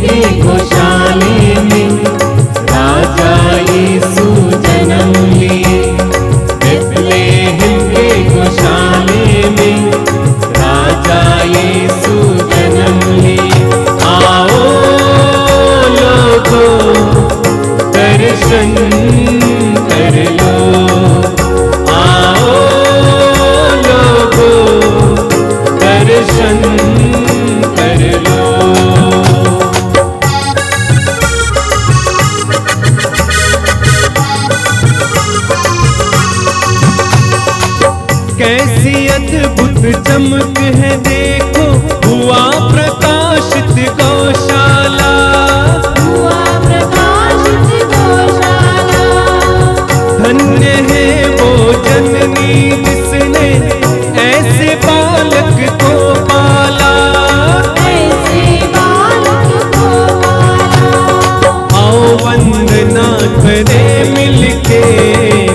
के गौशाले में राजा यीशु जन्म लिए। बेथलेहम के गौशाले में राजा यीशु जन्म लिए। आओ लोगों दर्शन कर लो, आओ लोगों दर्शन कर लो। कैसी अद्भुत चमक है देखो, हुआ प्रकाशित गौशाला, हुआ प्रकाशित गौशाला। धन्य है वो जननी जिसने ऐसे बालक को पाला, ऐसे बालक को पाला। आओ वंदना करे मिलके।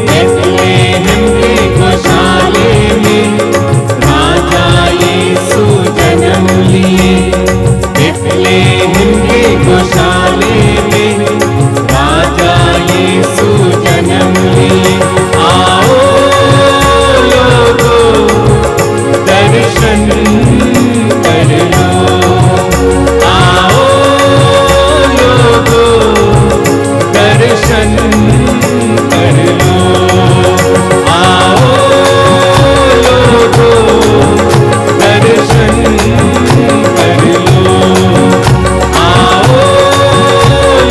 बेथलेहम के गौशाले में राजा यीशु जन्म लिए। बेथलेहम के गौशाले में राजा यीशु जन्म लिए। आओ लोगों दर्शन कर लो, आओ लोगों दर्शन कर लो, आओ लोगों दर्शन कर लो, आओ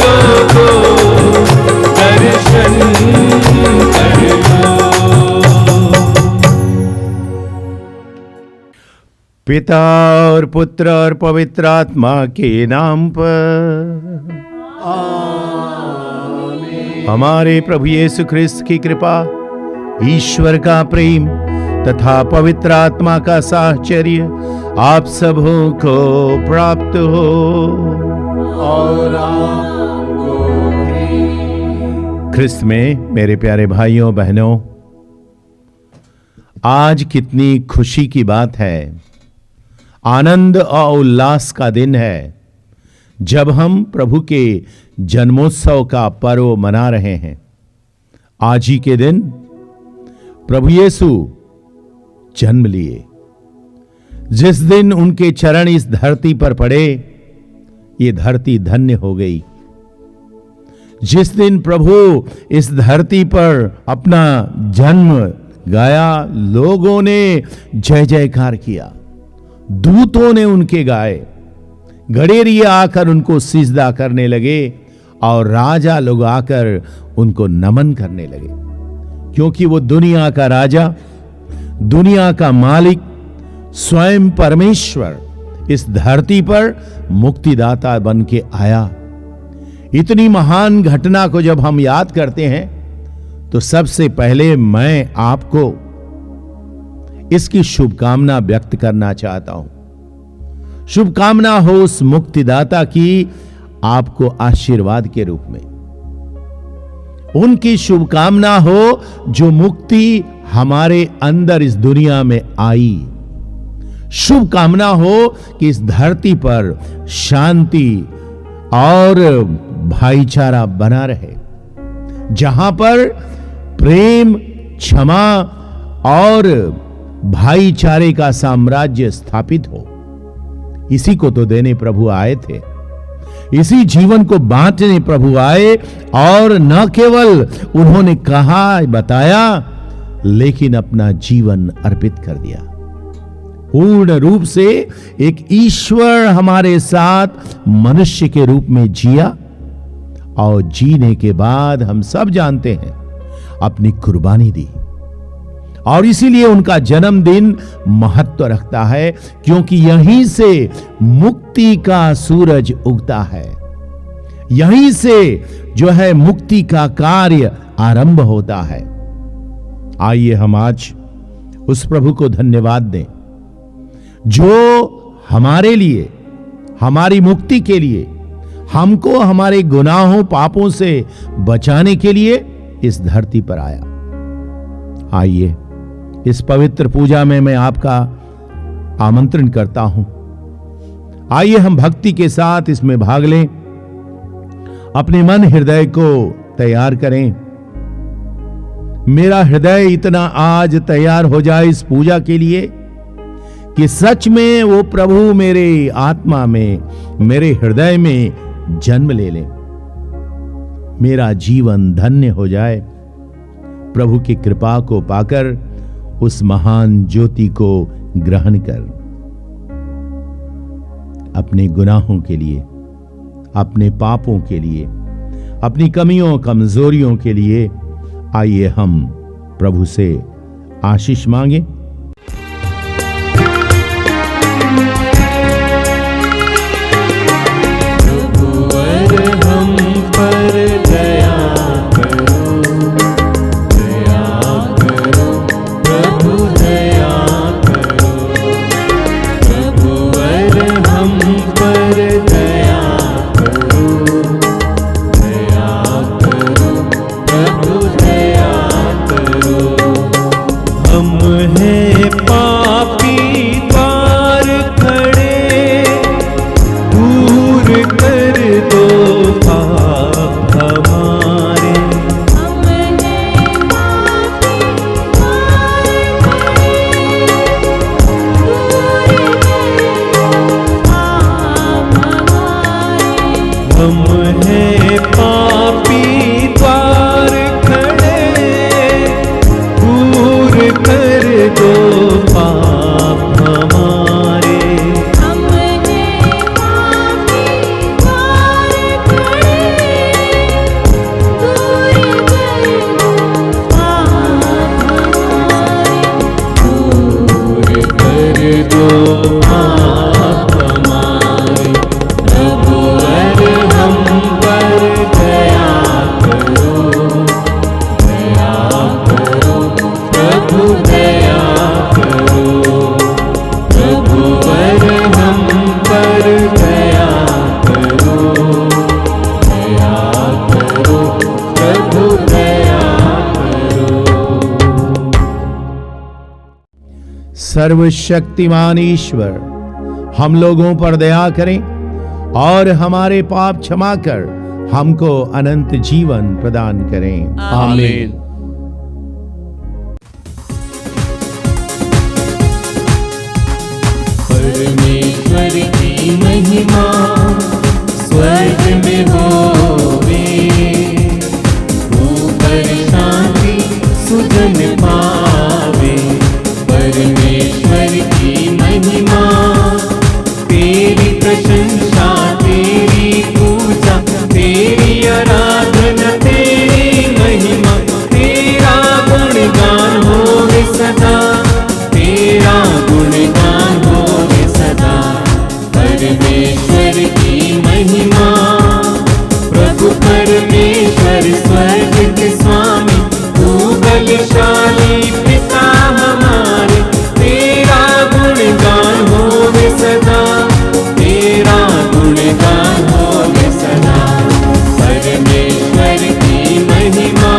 लोगों दर्शन कर लो। पिता और पुत्र और पवित्र आत्मा के नाम पर हमारे प्रभु यीशु ख्रिस्त की कृपा, ईश्वर का प्रेम तथा पवित्र आत्मा का साहचर्य आप सबों को प्राप्त हो। और आपको भी। ख्रिस्त में मेरे प्यारे भाइयों बहनों, आज कितनी खुशी की बात है, आनंद और उल्लास का दिन है जब हम प्रभु के जन्मोत्सव का पर्व मना रहे हैं। आज ही के दिन प्रभु यीशु जन्म लिए। जिस दिन उनके चरण इस धरती पर पड़े, ये धरती धन्य हो गई। जिस दिन प्रभु इस धरती पर अपना जन्म गाया, लोगों ने जय जयकार किया, दूतों ने उनके गाए, गडेरिया आकर उनको सिजदा करने लगे और राजा लोग आकर उनको नमन करने लगे, क्योंकि वो दुनिया का राजा, दुनिया का मालिक, स्वयं परमेश्वर इस धरती पर मुक्तिदाता बन के आया। इतनी महान घटना को जब हम याद करते हैं तो सबसे पहले मैं आपको इसकी शुभकामना व्यक्त करना चाहता हूं। शुभकामना हो उस मुक्तिदाता की आपको आशीर्वाद के रूप में, उनकी शुभकामना हो जो मुक्ति हमारे अंदर इस दुनिया में आई। शुभकामना हो कि इस धरती पर शांति और भाईचारा बना रहे, जहां पर प्रेम, क्षमा और भाईचारे का साम्राज्य स्थापित हो। इसी को तो देने प्रभु आए थे, इसी जीवन को बांटने प्रभु आए, और न केवल उन्होंने कहा बताया, लेकिन अपना जीवन अर्पित कर दिया। पूर्ण रूप से एक ईश्वर हमारे साथ मनुष्य के रूप में जिया, और जीने के बाद हम सब जानते हैं अपनी कुर्बानी दी। और इसीलिए उनका जन्मदिन महत्व रखता है, क्योंकि यहीं से मुक्ति का सूरज उगता है, यहीं से जो है मुक्ति का कार्य आरंभ होता है। आइए हम आज उस प्रभु को धन्यवाद दें जो हमारे लिए, हमारी मुक्ति के लिए, हमको हमारे गुनाहों पापों से बचाने के लिए इस धरती पर आया। आइए इस पवित्र पूजा में मैं आपका आमंत्रण करता हूं। आइए हम भक्ति के साथ इसमें भाग लें, अपने मन हृदय को तैयार करें। मेरा हृदय इतना आज तैयार हो जाए इस पूजा के लिए कि सच में वो प्रभु मेरे आत्मा में, मेरे हृदय में जन्म ले ले, मेरा जीवन धन्य हो जाए। प्रभु की कृपा को पाकर उस महान ज्योति को ग्रहण कर अपने गुनाहों के लिए, अपने पापों के लिए, अपनी कमियों कमजोरियों के लिए आइए हम प्रभु से आशीष मांगे। प्रभुवर हम पर दया करो, दया करो, प्रभु दया करो। प्रभुवर हम पर दया करो, दया करो, प्रभु दया करो। हम हैं पापी द्वार खड़े, दूर कर दो पाप हमारे। हमने पापी द्वार खड़े, दूर कर दो पाप हमारे। हम हैं पापी द्वार खड़े, दूर कर दो पाप हमारे। दूर कर दो पाप हमारे। प्रभुवर हम पर दया करो, दया करो, प्रभु दया करो। प्रभुवर हम पर दया करो, दया करो, प्रभु दया करो। सर्वशक्तिमान ईश्वर हम लोगों पर दया करें और हमारे पाप क्षमा कर हमको अनंत जीवन प्रदान करें। आमीन। परमेश्वर की महिमा स्वर्ग में होवे, ऊपर शांति सुजन पावे। परमेश्वर की महिमा, तेरी प्रशंसा, तेरी पूजा, तेरी आराधना, तेरी महिमा, तेरा गुणगान होवे सदा, तेरा गुणगान होवे सदा। परमेश्वर की महिमा, प्रभु परमेश्वर स्वर्ग के स्वामी, तू बलशाली पिता हमारे। तेरा गुणगान होवे सदा, तेरा गुणगान होवे सदा। परमेश्वर की महिमा,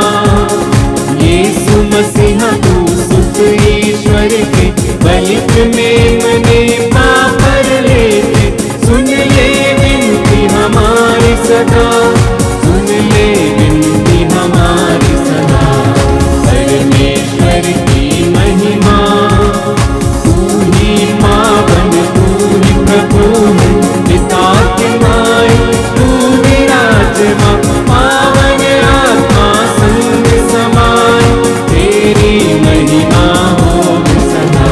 यीशु मसीहा तू सुत ईश्वर के, बलिक में मने पापर लेते। सुन ले विनती हमारी सदा, सुन ले विनती हमारी सदा। परमेश्वर की महिमा, तू ही पावन, तू ही प्रभु है, पिता के माय तू विराजमान। पावन आत्मा संग समाय, तेरी महिमा होवे सदा।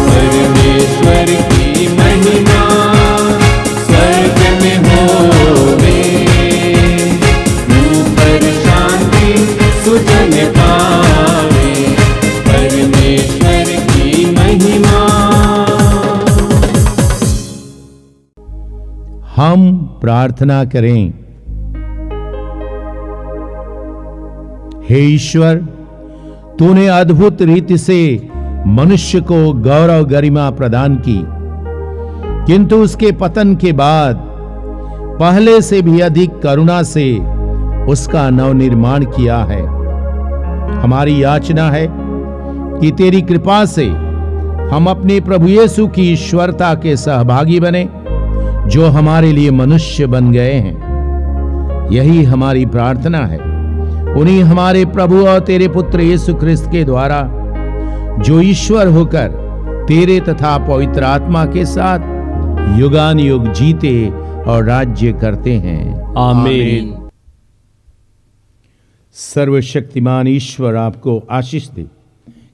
परमेश्वर की महिमा स्वर्ग में होवे, ऊपर शांति सुजन पावे। परमेश्वर की महिमा। हम प्रार्थना करें। हे ईश्वर, तूने अद्भुत रीति से मनुष्य को गौरव गरिमा प्रदान की, किंतु उसके पतन के बाद पहले से भी अधिक करुणा से उसका नवनिर्माण किया है। हमारी याचना है कि तेरी कृपा से हम अपने प्रभु यीशु की ईश्वरता के सहभागी बने जो हमारे लिए मनुष्य बन गए हैं। यही हमारी प्रार्थना है उन्हीं हमारे प्रभु और तेरे पुत्र यीशु ख्रिस्त के द्वारा, जो ईश्वर होकर तेरे तथा पवित्र आत्मा के साथ युगान युग जीते और राज्य करते हैं। आमीन। सर्वशक्तिमान ईश्वर आपको आशीष दे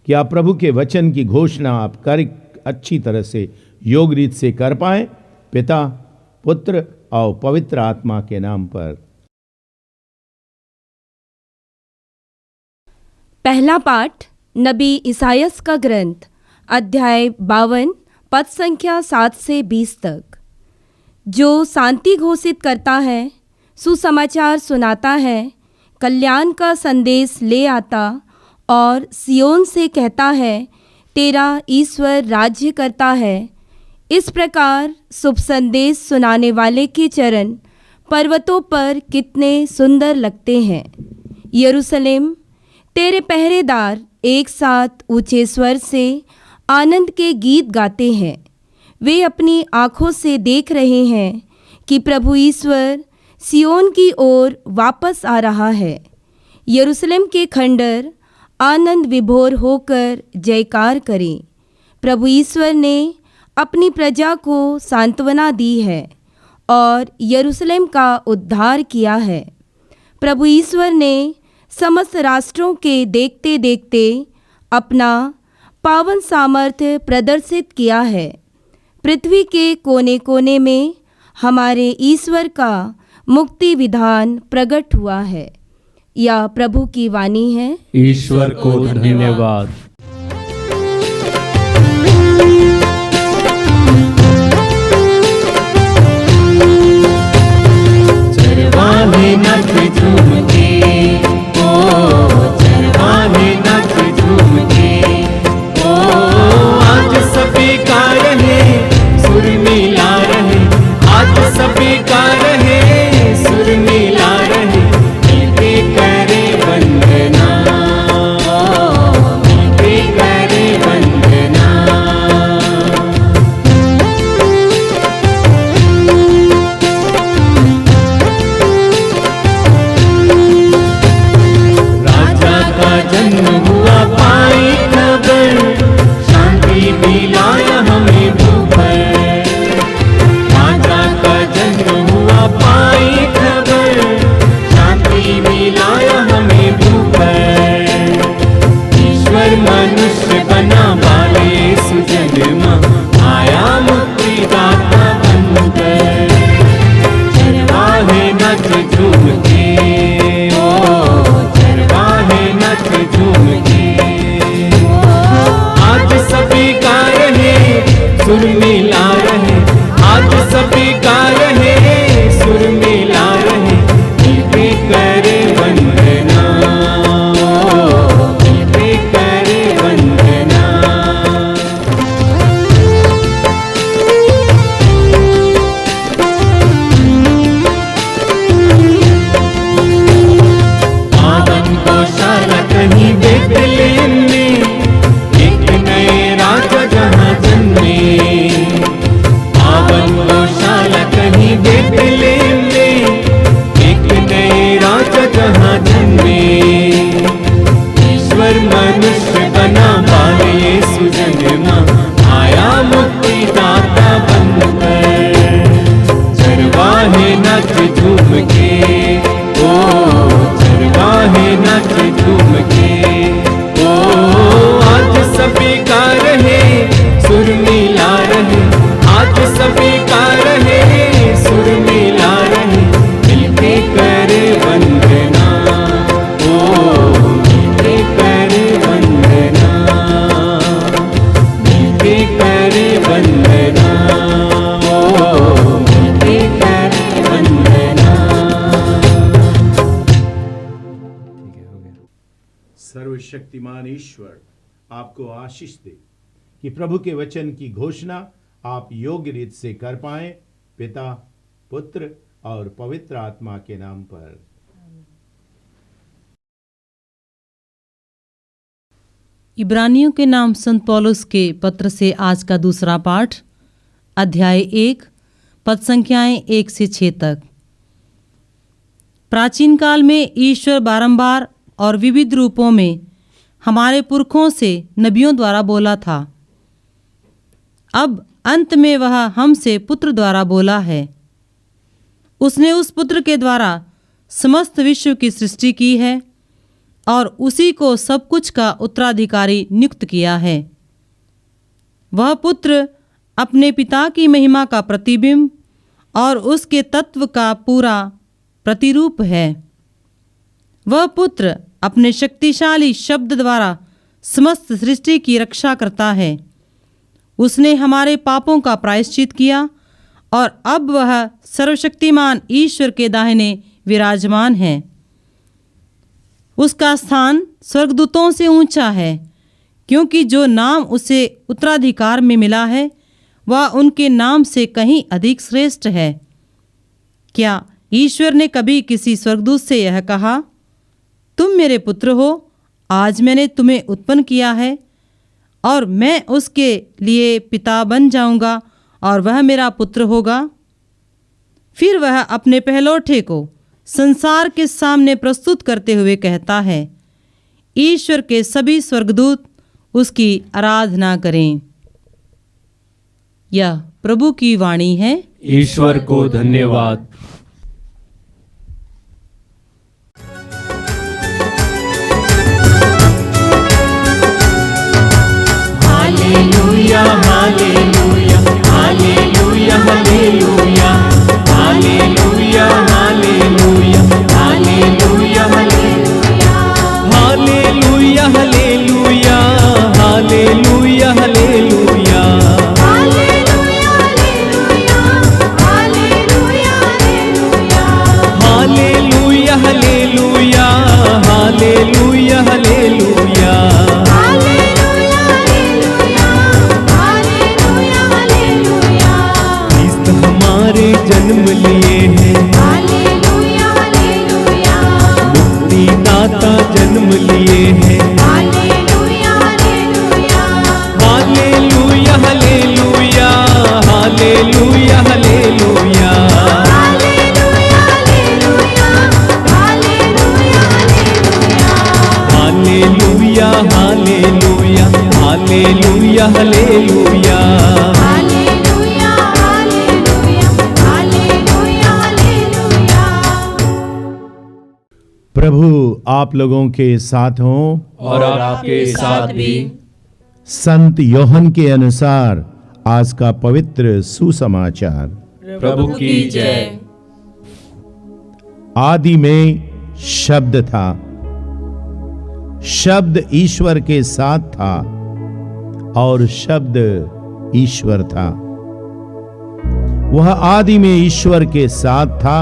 कि आप प्रभु के वचन की घोषणा आप कर अच्छी तरह से योग रीत से कर पाए। पिता, पुत्र और पवित्र आत्मा के नाम पर। पहला पाठ नबी इसायास का ग्रंथ, अध्याय 52, पद संख्या 7 से 20 तक। जो शांति घोषित करता है, सुसमाचार सुनाता है, कल्याण का संदेश ले आता और सियोन से कहता है, तेरा ईश्वर राज्य करता है। इस प्रकार शुभ संदेश सुनाने वाले के चरण पर्वतों पर कितने सुंदर लगते हैं। यरूशलेम, तेरे पहरेदार एक साथ ऊंचे स्वर से आनंद के गीत गाते हैं। वे अपनी आँखों से देख रहे हैं कि प्रभु ईश्वर सियोन की ओर वापस आ रहा है। यरूशलेम के खंडर आनंद विभोर होकर जयकार करें। प्रभु ईश्वर ने अपनी प्रजा को सांत्वना दी है और यरूशलेम का उद्धार किया है। प्रभु ईश्वर ने समस्त राष्ट्रों के देखते देखते अपना पावन सामर्थ्य प्रदर्शित किया है। पृथ्वी के कोने कोने में हमारे ईश्वर का मुक्ति विधान प्रकट हुआ है। यह प्रभु की वाणी है। ईश्वर को धन्यवाद। चरवाहे नाच झूम के, ओ चरवाहे नाच झूम के, ओ आज सभी का रहे सुर मिला रहे, आज सभी का रहे सुर मिला रहे, मिलके करे वंदना, मिलके करे वंदना। राजा का जन्म हुआ पाई खबर, शांति मिलाया हमें भूपर। राजा का जन्म हुआ पाई खबर, शांति मिलाया हमें भूपर। ईश्वर मनुष्य बना वाले सुजन्मा, आया मुक्तिदाता बनकर। चरवाहे नाच झूम के, ओ चरवाहे नाच झूम के, आज सभी का रहे सुर मिला रहे, आज सभी का रहे सुर मिला रहे, मिलके करे वंदना, मिलके करे वंदना। पावन गौशाला कहीं बेथलेहम में, एक नए राजा जहाँ जन्मे। पावन गौशाला कहीं बेथलेहम में, एक नए राजा जहाँ जन्मे। ईश्वर मनुष्य बना वाले यीशु जन्मा, आया मुक्तिदाता बनकर। चरवाहे नाच झूम के, ओ चरवाहे नाच झूम के, ओ आज सभी का रहे सुर मिला रहे, आज सभी का रहे सुर मिला रहे, मिलके करे वंदना, ओ मिलके करे वंदना, मिलके करे वंदना, ओ मिलके करे वंदना। सर्वशक्तिमान ईश्वर आपको आशीष दे कि प्रभु के वचन की घोषणा आप योग्य रीत से कर पाए। पिता, पुत्र और पवित्र आत्मा के नाम पर। इब्रानियों के नाम संत पौलुस के पत्र से आज का दूसरा पाठ, अध्याय 1, पद संख्याएं 1 से 6 तक। प्राचीन काल में ईश्वर बारंबार और विविध रूपों में हमारे पुरखों से नबियों द्वारा बोला था। अब अंत में वह हमसे पुत्र द्वारा बोला है। उसने उस पुत्र के द्वारा समस्त विश्व की सृष्टि की है और उसी को सब कुछ का उत्तराधिकारी नियुक्त किया है। वह पुत्र अपने पिता की महिमा का प्रतिबिंब और उसके तत्व का पूरा प्रतिरूप है। वह पुत्र अपने शक्तिशाली शब्द द्वारा समस्त सृष्टि की रक्षा करता है। उसने हमारे पापों का प्रायश्चित किया और अब वह सर्वशक्तिमान ईश्वर के दाहिने विराजमान है। उसका स्थान स्वर्गदूतों से ऊंचा है, क्योंकि जो नाम उसे उत्तराधिकार में मिला है वह उनके नाम से कहीं अधिक श्रेष्ठ है। क्या ईश्वर ने कभी किसी स्वर्गदूत से यह कहा, तुम मेरे पुत्र हो, आज मैंने तुम्हें उत्पन्न किया है और मैं उसके लिए पिता बन जाऊंगा और वह मेरा पुत्र होगा? फिर वह अपने पहलौठे को संसार के सामने प्रस्तुत करते हुए कहता है, ईश्वर के सभी स्वर्गदूत उसकी आराधना करें। यह प्रभु की वाणी है। ईश्वर को धन्यवाद। Hallelujah hallelujah hallelujah hallelujah hallelujah hallelujah hallelujah hallelujah hallelujah hallelujah hallelujah hallelujah hallelujah hallelujah hallelujah क्रिस्त हमारे जन्म लिए हैं, मुक्ति दाता जन्म लिए हैं। Hallelujah hallelujah hallelujah hallelujah hallelujah hallelujah hallelujah प्रभु आप लोगों के साथ हों और आपके साथ भी। संत योहन के अनुसार आज का पवित्र सुसमाचार। प्रभु की जय। आदि में शब्द था, शब्द ईश्वर के साथ था और शब्द ईश्वर था। वह आदि में ईश्वर के साथ था,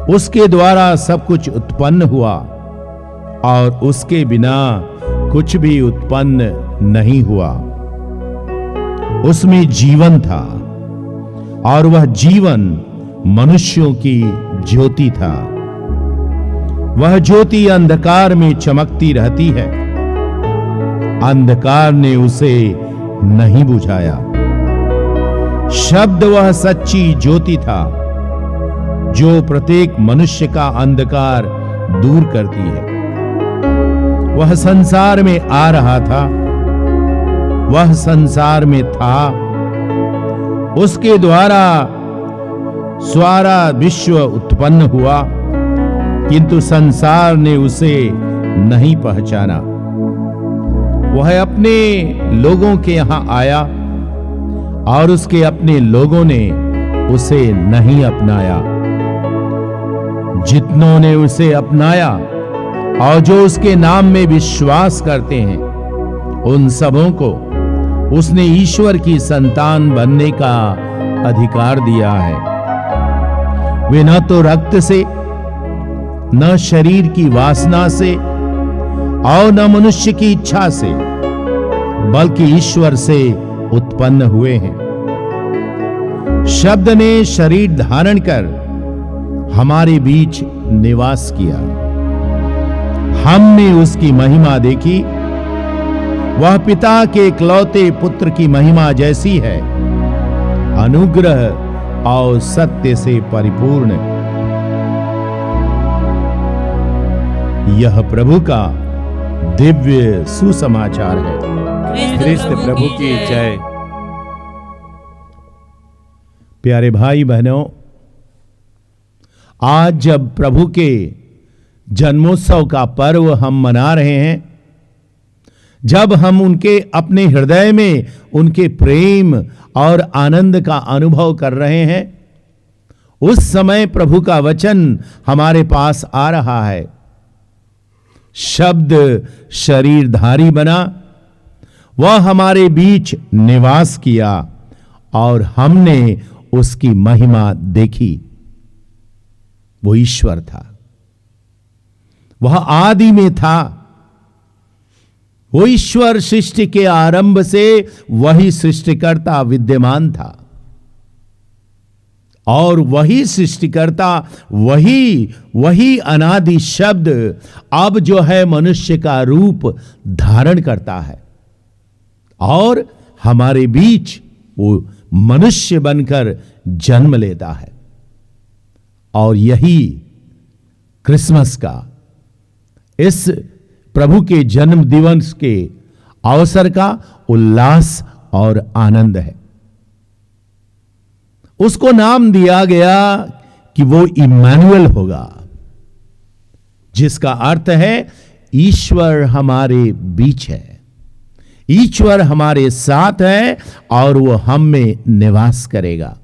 उसके द्वारा सब कुछ उत्पन्न हुआ और उसके बिना कुछ भी उत्पन्न नहीं हुआ। उसमें जीवन था और वह जीवन मनुष्यों की ज्योति था। वह ज्योति अंधकार में चमकती रहती है, अंधकार ने उसे नहीं बुझाया। शब्द वह सच्ची ज्योति था जो प्रत्येक मनुष्य का अंधकार दूर करती है। वह संसार में आ रहा था, वह संसार में था, उसके द्वारा सारा विश्व उत्पन्न हुआ, किंतु संसार ने उसे नहीं पहचाना। वह अपने लोगों के यहां आया और उसके अपने लोगों ने उसे नहीं अपनाया। जितनों ने उसे अपनाया और जो उसके नाम में विश्वास करते हैं, उन सबों को उसने ईश्वर की संतान बनने का अधिकार दिया है। वे न तो रक्त से, न शरीर की वासना से और न मनुष्य की इच्छा से, बल्कि ईश्वर से उत्पन्न हुए हैं। शब्द ने शरीर धारण कर हमारे बीच निवास किया। हमने उसकी महिमा देखी, वह पिता के इकलौते पुत्र की महिमा जैसी है, अनुग्रह और सत्य से परिपूर्ण। यह प्रभु का दिव्य सुसमाचार है। क्रिस्त प्रभु की जय। प्यारे भाई बहनों, आज जब प्रभु के जन्मोत्सव का पर्व हम मना रहे हैं, जब हम उनके अपने हृदय में उनके प्रेम और आनंद का अनुभव कर रहे हैं, उस समय प्रभु का वचन हमारे पास आ रहा है। शब्द शरीरधारी बना, वह हमारे बीच निवास किया और हमने उसकी महिमा देखी। वो ईश्वर था, वह आदि में था। वो ईश्वर सृष्टि के आरंभ से वही सृष्टिकर्ता विद्यमान था और वही सृष्टिकर्ता, वही अनादि शब्द अब जो है मनुष्य का रूप धारण करता है और हमारे बीच वो मनुष्य बनकर जन्म लेता है। और यही क्रिसमस का, इस प्रभु के जन्म दिवस के अवसर का उल्लास और आनंद है। उसको नाम दिया गया कि वो इम्मानुएल होगा, जिसका अर्थ है ईश्वर हमारे बीच है, ईश्वर हमारे साथ है और वो हम में निवास करेगा।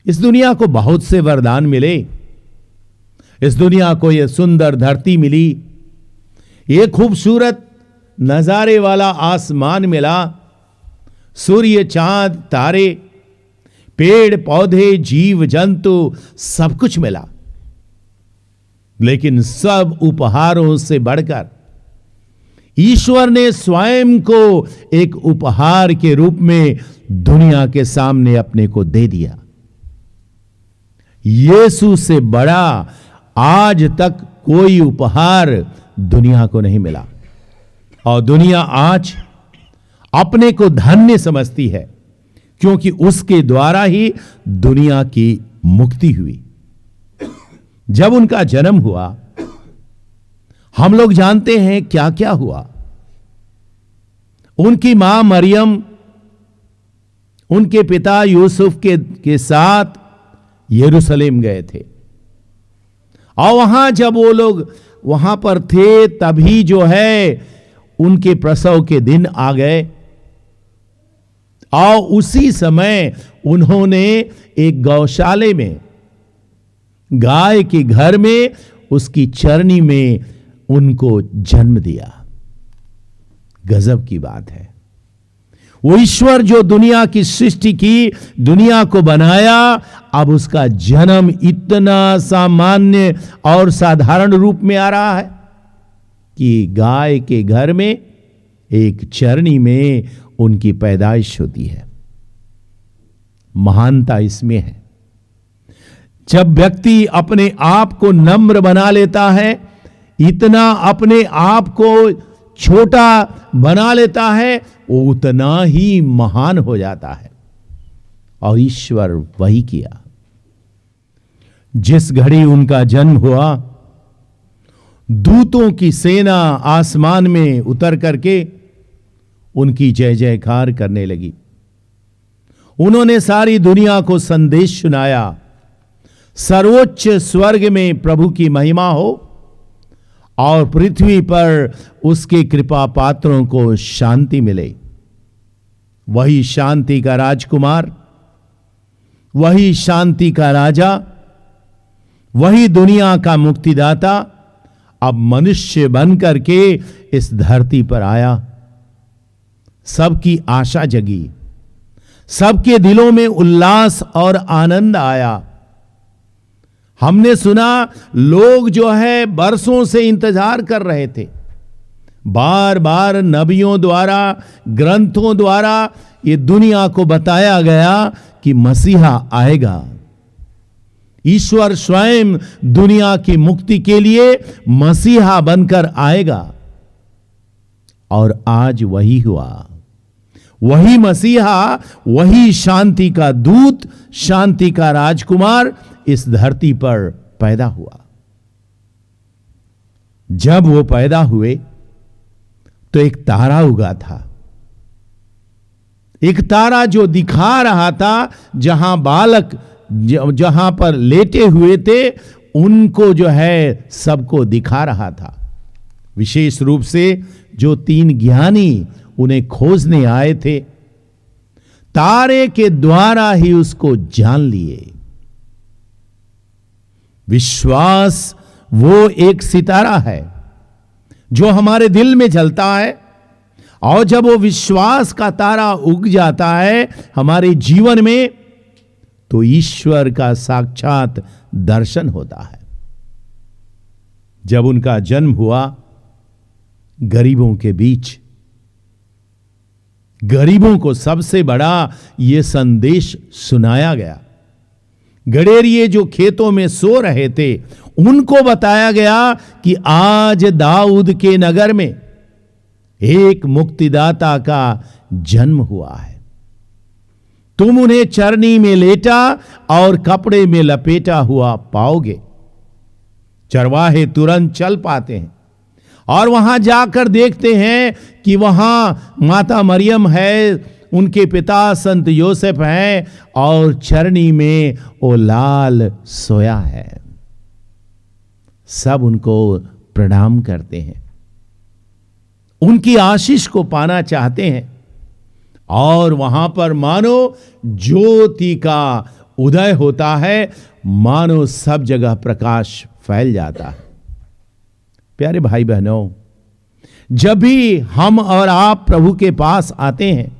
इस दुनिया को बहुत से वरदान मिले, इस दुनिया को यह सुंदर धरती मिली, ये खूबसूरत नजारे वाला आसमान मिला, सूर्य, चांद, तारे, पेड़ पौधे, जीव जंतु, सब कुछ मिला। लेकिन सब उपहारों से बढ़कर ईश्वर ने स्वयं को एक उपहार के रूप में दुनिया के सामने अपने को दे दिया। यीशु से बड़ा आज तक कोई उपहार दुनिया को नहीं मिला और दुनिया आज अपने को धन्य समझती है, क्योंकि उसके द्वारा ही दुनिया की मुक्ति हुई। जब उनका जन्म हुआ, हम लोग जानते हैं क्या क्या हुआ। उनकी मां मरियम उनके पिता यूसुफ के साथ यरूशलेम गए थे और वहां जब वो लोग वहां पर थे, तभी जो है उनके प्रसव के दिन आ गए और उसी समय उन्होंने एक गौशाले में, गाय के घर में, उसकी चरनी में उनको जन्म दिया। गजब की बात है। वो ईश्वर जो दुनिया की सृष्टि की, दुनिया को बनाया, अब उसका जन्म इतना सामान्य और साधारण रूप में आ रहा है कि गाय के घर में, एक चरनी में उनकी पैदाइश होती है। महानता इसमें है। जब व्यक्ति अपने आप को नम्र बना लेता है, इतना अपने आप को छोटा बना लेता है, वो उतना ही महान हो जाता है। और ईश्वर वही किया। जिस घड़ी उनका जन्म हुआ, दूतों की सेना आसमान में उतर करके उनकी जय जयकार करने लगी। उन्होंने सारी दुनिया को संदेश सुनाया, सर्वोच्च स्वर्ग में प्रभु की महिमा हो और पृथ्वी पर उसके कृपा पात्रों को शांति मिले। वही शांति का राजकुमार, वही शांति का राजा, वही दुनिया का मुक्तिदाता अब मनुष्य बनकर के इस धरती पर आया। सबकी आशा जगी, सबके दिलों में उल्लास और आनंद आया। हमने सुना लोग जो है बरसों से इंतजार कर रहे थे। बार बार नबियों द्वारा, ग्रंथों द्वारा ये दुनिया को बताया गया कि मसीहा आएगा। ईश्वर स्वयं दुनिया की मुक्ति के लिए मसीहा बनकर आएगा। और आज वही हुआ। वही मसीहा, वही शांति का दूत, शांति का राजकुमार इस धरती पर पैदा हुआ। जब वो पैदा हुए तो एक तारा उगा था, एक तारा जो दिखा रहा था जहां बालक जहां पर लेटे हुए थे उनको जो है सबको दिखा रहा था। विशेष रूप से जो 3 ज्ञानी उन्हें खोजने आए थे, तारे के द्वारा ही उसको जान लिए। विश्वास वो एक सितारा है जो हमारे दिल में जलता है, और जब वो विश्वास का तारा उग जाता है हमारे जीवन में, तो ईश्वर का साक्षात दर्शन होता है। जब उनका जन्म हुआ गरीबों के बीच, गरीबों को सबसे बड़ा यह संदेश सुनाया गया। गडेरिये जो खेतों में सो रहे थे उनको बताया गया कि आज दाऊद के नगर में एक मुक्तिदाता का जन्म हुआ है। तुम उन्हें चरनी में लेटा और कपड़े में लपेटा हुआ पाओगे। चरवाहे तुरंत चल पाते हैं और वहां जाकर देखते हैं कि वहां माता मरियम है, उनके पिता संत योसेफ हैं और चरनी में वो लाल सोया है। सब उनको प्रणाम करते हैं, उनकी आशीष को पाना चाहते हैं, और वहां पर मानो ज्योति का उदय होता है, मानो सब जगह प्रकाश फैल जाता है। प्यारे भाई बहनों, जब भी हम और आप प्रभु के पास आते हैं,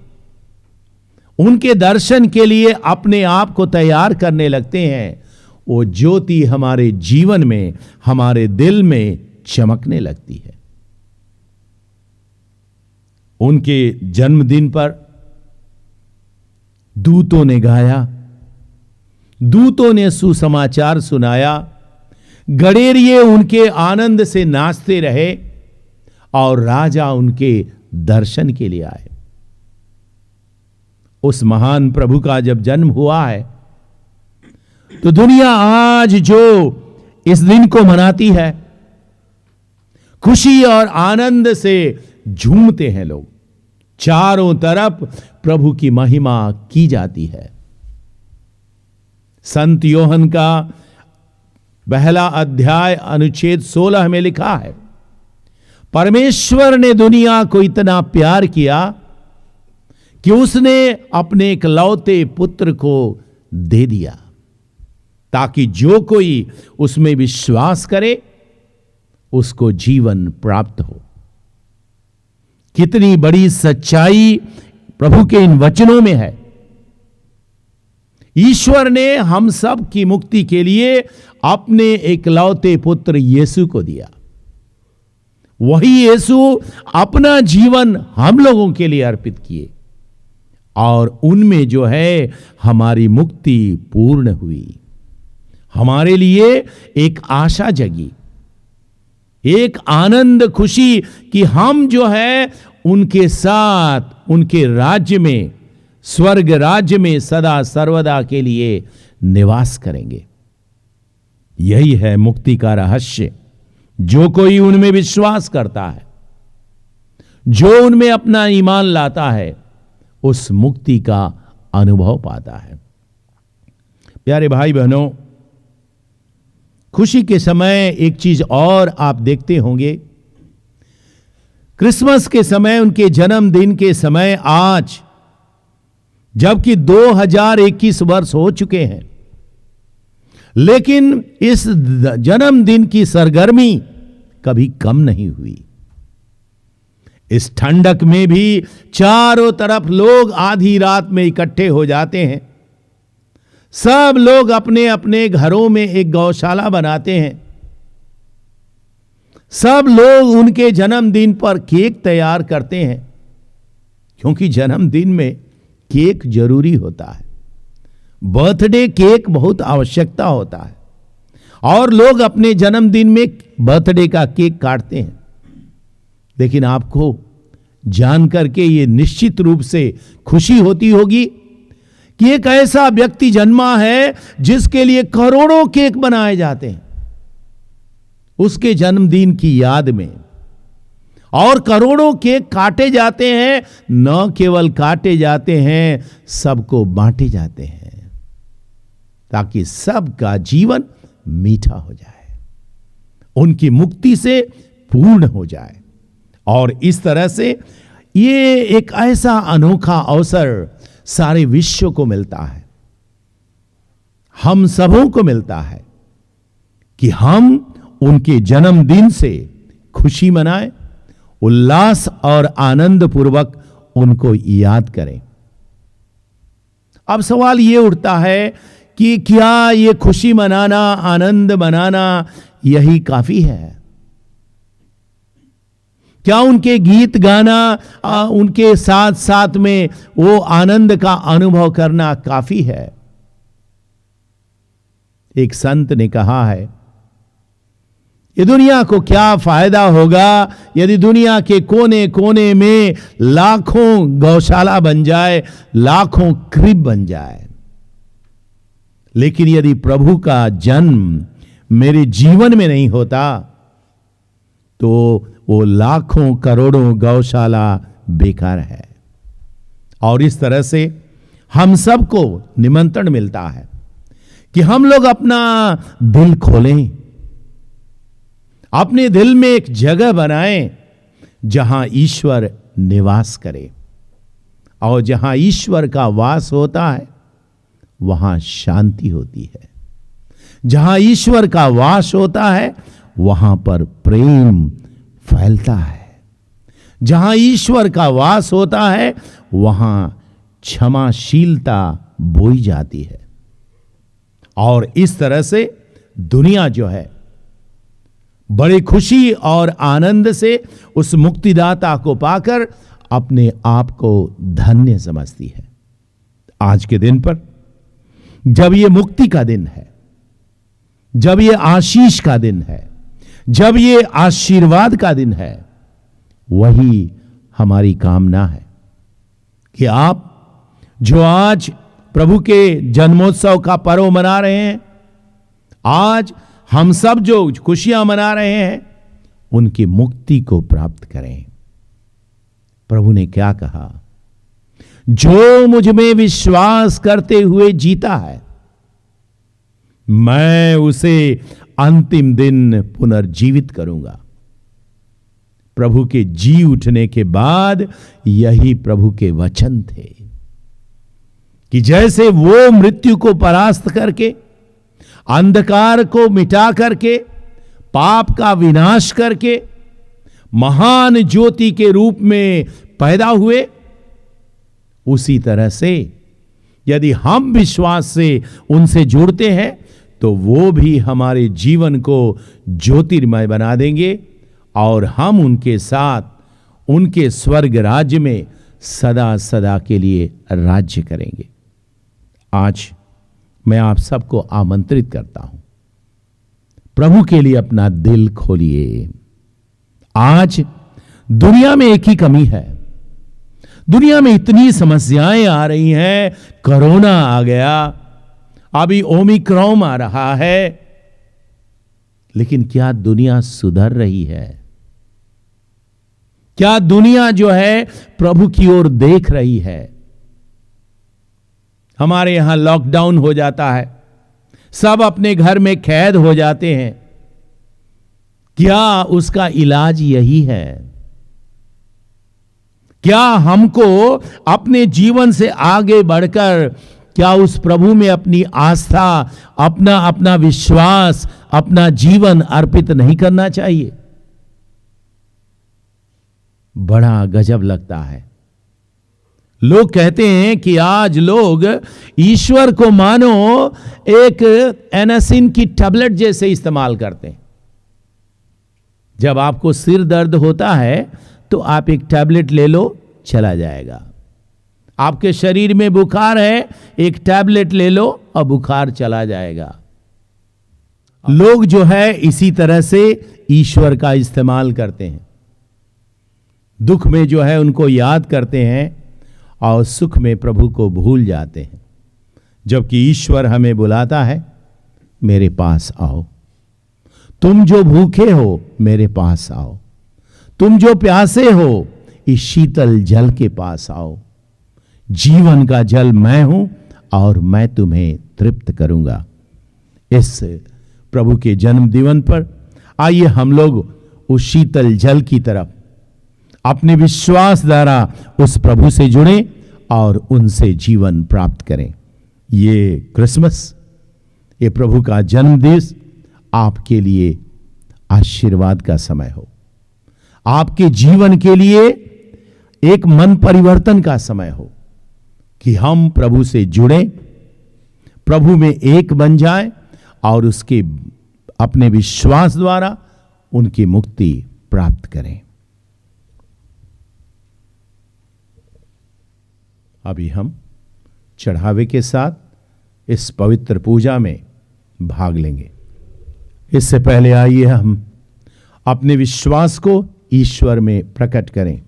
उनके दर्शन के लिए अपने आप को तैयार करने लगते हैं, वो ज्योति हमारे जीवन में, हमारे दिल में चमकने लगती है। उनके जन्मदिन पर दूतों ने गाया, दूतों ने सुसमाचार सुनाया, गडेरिये उनके आनंद से नाचते रहे और राजा उनके दर्शन के लिए आए। उस महान प्रभु का जब जन्म हुआ है तो दुनिया आज जो इस दिन को मनाती है, खुशी और आनंद से झूमते हैं लोग, चारों तरफ प्रभु की महिमा की जाती है। संत योहन का पहला अध्याय अनुच्छेद 16 में लिखा है, परमेश्वर ने दुनिया को इतना प्यार किया कि उसने अपने इकलौते पुत्र को दे दिया, ताकि जो कोई उसमें विश्वास करे उसको जीवन प्राप्त हो। कितनी बड़ी सच्चाई प्रभु के इन वचनों में है। ईश्वर ने हम सब की मुक्ति के लिए अपने इकलौते पुत्र यीशु को दिया। वही यीशु अपना जीवन हम लोगों के लिए अर्पित किए और उनमें जो है हमारी मुक्ति पूर्ण हुई। हमारे लिए एक आशा जगी, एक आनंद खुशी कि हम जो है उनके साथ उनके राज्य में, स्वर्ग राज्य में सदा सर्वदा के लिए निवास करेंगे। यही है मुक्ति का रहस्य। जो कोई उनमें विश्वास करता है, जो उनमें अपना ईमान लाता है, उस मुक्ति का अनुभव पाता है। प्यारे भाई बहनों, खुशी के समय एक चीज और आप देखते होंगे, क्रिसमस के समय, उनके जन्मदिन के समय, आज जबकि 2021 वर्ष हो चुके हैं, लेकिन इस जन्मदिन की सरगर्मी कभी कम नहीं हुई। इस ठंडक में भी चारों तरफ लोग आधी रात में इकट्ठे हो जाते हैं। सब लोग अपने अपने घरों में एक गौशाला बनाते हैं। सब लोग उनके जन्मदिन पर केक तैयार करते हैं, क्योंकि जन्मदिन में केक जरूरी होता है। बर्थडे केक बहुत आवश्यकता होता है और लोग अपने जन्मदिन में बर्थडे का केक काटते हैं। लेकिन आपको जान करके ये निश्चित रूप से खुशी होती होगी कि एक ऐसा व्यक्ति जन्मा है जिसके लिए करोड़ों केक बनाए जाते हैं उसके जन्मदिन की याद में, और करोड़ों केक काटे जाते हैं, न केवल काटे जाते हैं, सबको बांटे जाते हैं ताकि सबका जीवन मीठा हो जाए, उनकी मुक्ति से पूर्ण हो जाए। और इस तरह से ये एक ऐसा अनोखा अवसर सारे विश्व को मिलता है, हम सबों को मिलता है कि हम उनके जन्मदिन से खुशी मनाएं, उल्लास और आनंद पूर्वक उनको याद करें। अब सवाल ये उठता है कि क्या ये खुशी मनाना, आनंद मनाना यही काफी है? क्या उनके गीत गाना, उनके साथ साथ में वो आनंद का अनुभव करना काफी है? एक संत ने कहा है, ये दुनिया को क्या फायदा होगा यदि दुनिया के कोने कोने में लाखों गौशाला बन जाए, लाखों क्रिब बन जाए, लेकिन यदि प्रभु का जन्म मेरे जीवन में नहीं होता तो वो लाखों करोड़ों गौशाला बेकार है। और इस तरह से हम सबको निमंत्रण मिलता है कि हम लोग अपना दिल खोलें, अपने दिल में एक जगह बनाएं जहां ईश्वर निवास करे, और जहां ईश्वर का वास होता है वहां शांति होती है। जहां ईश्वर का वास होता है वहां पर प्रेम फैलता है। जहां ईश्वर का वास होता है वहां क्षमाशीलता बोई जाती है। और इस तरह से दुनिया जो है बड़ी खुशी और आनंद से उस मुक्तिदाता को पाकर अपने आप को धन्य समझती है। आज के दिन पर जब ये मुक्ति का दिन है, जब ये आशीष का दिन है, जब ये आशीर्वाद का दिन है, वही हमारी कामना है कि आप जो आज प्रभु के जन्मोत्सव का पर्व मना रहे हैं, आज हम सब जो खुशियां मना रहे हैं, उनकी मुक्ति को प्राप्त करें। प्रभु ने क्या कहा? जो मुझ में विश्वास करते हुए जीता है, मैं उसे अंतिम दिन पुनर्जीवित करूंगा। प्रभु के जी उठने के बाद यही प्रभु के वचन थे कि जैसे वो मृत्यु को परास्त करके, अंधकार को मिटा करके, पाप का विनाश करके महान ज्योति के रूप में पैदा हुए, उसी तरह से यदि हम विश्वास से उनसे जुड़ते हैं तो वो भी हमारे जीवन को ज्योतिर्मय बना देंगे और हम उनके साथ उनके स्वर्ग राज्य में सदा सदा के लिए राज्य करेंगे। आज मैं आप सबको आमंत्रित करता हूं, प्रभु के लिए अपना दिल खोलिए। आज दुनिया में एक ही कमी है, दुनिया में इतनी समस्याएं आ रही हैं, कोरोना आ गया, अभी ओमिक्रॉन आ रहा है, लेकिन क्या दुनिया सुधर रही है? क्या दुनिया जो है प्रभु की ओर देख रही है? हमारे यहां लॉकडाउन हो जाता है, सब अपने घर में कैद हो जाते हैं। क्या उसका इलाज यही है? क्या हमको अपने जीवन से आगे बढ़कर क्या उस प्रभु में अपनी आस्था, अपना विश्वास, अपना जीवन अर्पित नहीं करना चाहिए? बड़ा गजब लगता है। लोग कहते हैं कि आज लोग ईश्वर को मानो एक एनासिन की टैबलेट जैसे इस्तेमाल करते हैं। जब आपको सिर दर्द होता है तो आप एक टैबलेट ले लो, चला जाएगा। आपके शरीर में बुखार है, एक टैबलेट ले लो और बुखार चला जाएगा। लोग जो है इसी तरह से ईश्वर का इस्तेमाल करते हैं। दुख में जो है उनको याद करते हैं और सुख में प्रभु को भूल जाते हैं। जबकि ईश्वर हमें बुलाता है, मेरे पास आओ। तुम जो भूखे हो मेरे पास आओ, तुम जो प्यासे हो इस शीतल जल के पास आओ। जीवन का जल मैं हूं और मैं तुम्हें तृप्त करूंगा। इस प्रभु के जन्म दिवस पर आइए हम लोग उस शीतल जल की तरफ अपने विश्वास द्वारा उस प्रभु से जुड़ें और उनसे जीवन प्राप्त करें। ये क्रिसमस, ये प्रभु का जन्म दिवस आपके लिए आशीर्वाद का समय हो, आपके जीवन के लिए एक मन परिवर्तन का समय हो कि हम प्रभु से जुड़ें, प्रभु में एक बन जाएं और उसके अपने विश्वास द्वारा उनकी मुक्ति प्राप्त करें। अभी हम चढ़ावे के साथ इस पवित्र पूजा में भाग लेंगे। इससे पहले आइए हम अपने विश्वास को ईश्वर में प्रकट करें।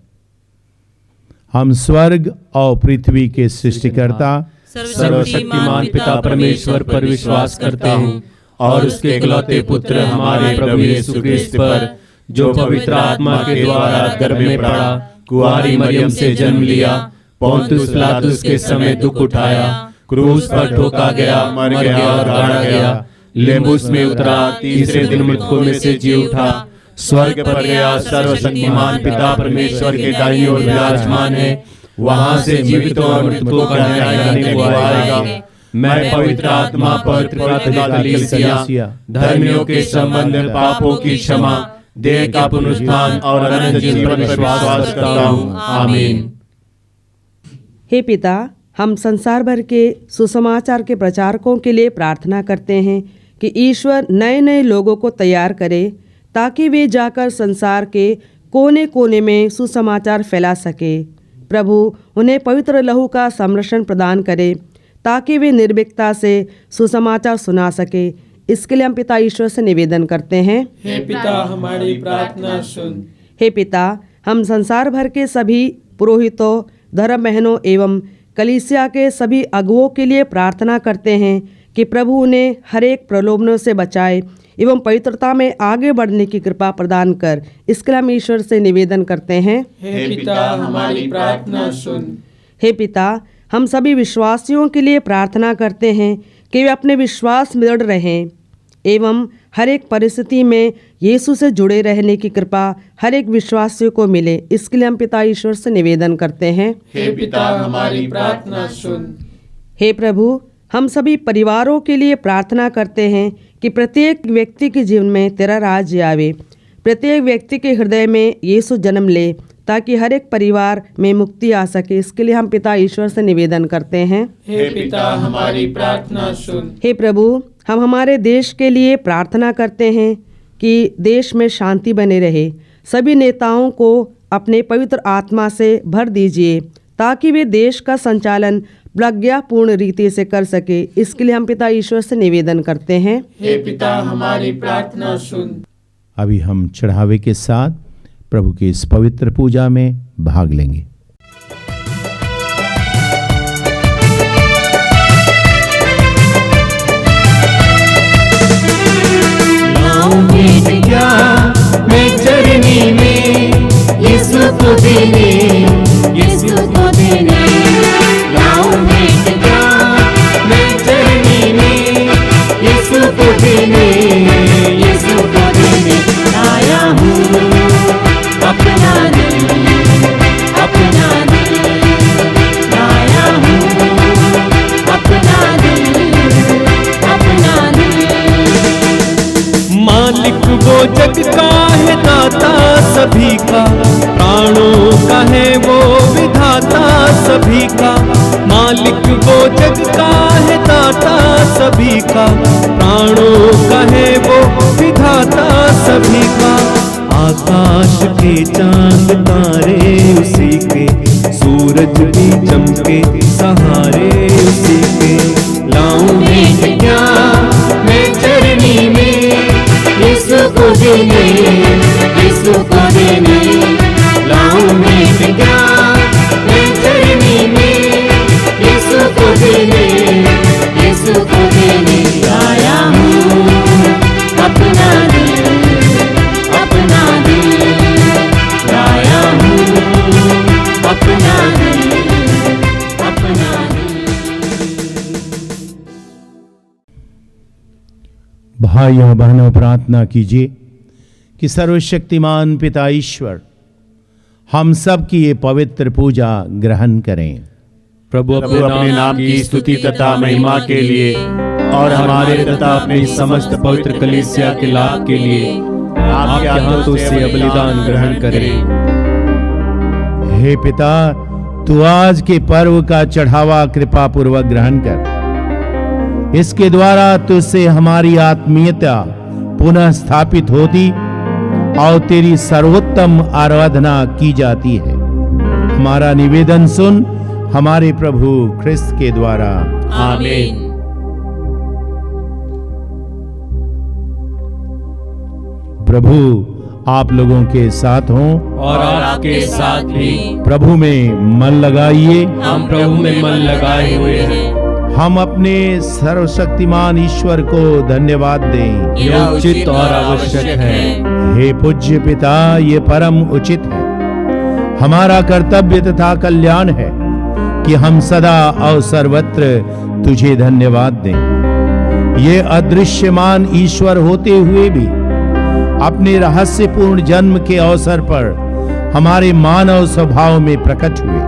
हम स्वर्ग और पृथ्वी के सृष्टिकर्ता सर्वशक्तिमान पिता परमेश्वर पर विश्वास करता हूँ और उसके इकलौते पुत्र हमारे प्रभु यीशु क्रिस्त पर, जो पवित्र आत्मा के द्वारा गर्भ में पड़ा, कुंवारी मरियम से जन्म लिया, पोंतुस पिलातुस के समय दुख उठाया, क्रूस पर ठोका गया, मर गया और गाड़ा गया, लिम्बुस में उतरा, तीसरे दिन मृतकों में से जी उठा, स्वर्ग पर गया, सर्वशक्तिमान पिता परमेश्वर के दाहिनी ओर विराजमान है, वहां से जीवितों और मृतकों का न्याय करने को आएगा। मैं पवित्र आत्मा पर कलीसिया, धर्मियों के संबंध, पापों की क्षमा, देह का पुनरुत्थान और अनंत जीवन पर विश्वास करता हूँ। आमीन। हे पिता, हम संसार भर के सुसमाचार के प्रचारकों के लिए प्रार्थना करते हैं कि ईश्वर नए नए लोगों को तैयार करे ताकि वे जाकर संसार के कोने कोने में सुसमाचार फैला सके। प्रभु उन्हें पवित्र लहू का संरक्षण प्रदान करे ताकि वे निर्भीकता से सुसमाचार सुना सके। इसके लिए हम पिता ईश्वर से निवेदन करते हैं। हे पिता, हमारी प्रार्थना सुन। हे पिता, हम संसार भर के सभी पुरोहितों, धर्म बहनों एवं कलीसिया के सभी अगुओं के लिए प्रार्थना करते हैं कि प्रभु उन्हें हर एक प्रलोभनों से बचाए एवं पवित्रता में आगे बढ़ने की कृपा प्रदान कर। इसके लिए हम ईश्वर से निवेदन करते हैं। हे पिता, हमारी प्रार्थना सुन। हे पिता, हम सभी विश्वासियों के लिए प्रार्थना करते हैं कि वे अपने विश्वास में दृढ़ रहें एवं हर एक परिस्थिति में यीशु से जुड़े रहने की कृपा हर एक विश्वासियों को मिले। इसके लिए हम पिता ईश्वर से निवेदन करते हैं। हे पिता, हमारी प्रार्थना सुन। हे प्रभु, हम सभी परिवारों के लिए प्रार्थना करते हैं कि प्रत्येक व्यक्ति के जीवन में तेरा राज्य आवे, प्रत्येक व्यक्ति के हृदय में यीशु जन्म ले ताकि हर एक परिवार में मुक्ति आ सके। इसके लिए हम पिता ईश्वर से निवेदन करते हैं। हे पिता, हमारी प्रार्थना सुन। हे प्रभु, हम हमारे देश के लिए प्रार्थना करते हैं कि देश में शांति बने रहे। सभी नेताओं को अपने पवित्र आत्मा से भर दीजिए ताकि वे देश का संचालन प्रज्ञापूर्ण रीति से कर सके। इसके लिए हम पिता ईश्वर से निवेदन करते हैं। हे पिता, हमारी प्रार्थना सुन। अभी हम चढ़ावे के साथ प्रभु की इस पवित्र पूजा में भाग लेंगे। मैं चरनी में यीशु को देने, यीशु को देने लाऊं भेंट क्या। मैं चरनी में यीशु को देने, यीशु को देने आया हूँ। अपना दिल, अपना दिल लाया हूँ। अपना दिल, अपना दिल। मालिक वो जग का है, दाता सभी का, प्राणों का है वो विधाता सभी का। मालिक वो जग का है, दाता सभी का, प्राणों का है वो विधाता सभी का। आकाश के चांद तारे उसी के, सूरज भी चमके सहारे उसी के। लाऊं भेंट क्या मैं चरनी में यीशु को देने, यीशु को देने लाऊं। अपना ही, अपना ही। भाइयों बहनों, प्रार्थना कीजिए कि सर्वशक्तिमान पिता ईश्वर हम सब की ये पवित्र पूजा ग्रहण करें। प्रभु अपने नाम की स्तुति तथा महिमा के लिए और हमारे तथा अपनी समस्त पवित्र कलीसिया के लाभ के लिए आपके हाथों से बलिदान ग्रहण करें। हे पिता, तू आज के पर्व का चढ़ावा कृपा पूर्वक ग्रहण कर। इसके द्वारा तुझसे हमारी आत्मीयता पुनः स्थापित होती और तेरी सर्वोत्तम आराधना की जाती है। हमारा निवेदन सुन हमारे प्रभु ख्रिस्त के द्वारा। आमीन। प्रभु आप लोगों के साथ हों और आपके साथ भी। प्रभु में मन लगाइए। हम प्रभु में मन लगाए हुए हैं। हम अपने सर्वशक्तिमान ईश्वर को धन्यवाद दें। यह उचित और आवश्यक है। हे पूज्य पिता, ये परम उचित है। हमारा कर्तव्य तथा कल्याण है कि हम सदा और सर्वत्र तुझे धन्यवाद दें। ये अदृश्यमान ईश्वर होते हुए भी अपने रहस्यपूर्ण जन्म के अवसर पर हमारे मानव स्वभाव में प्रकट हुए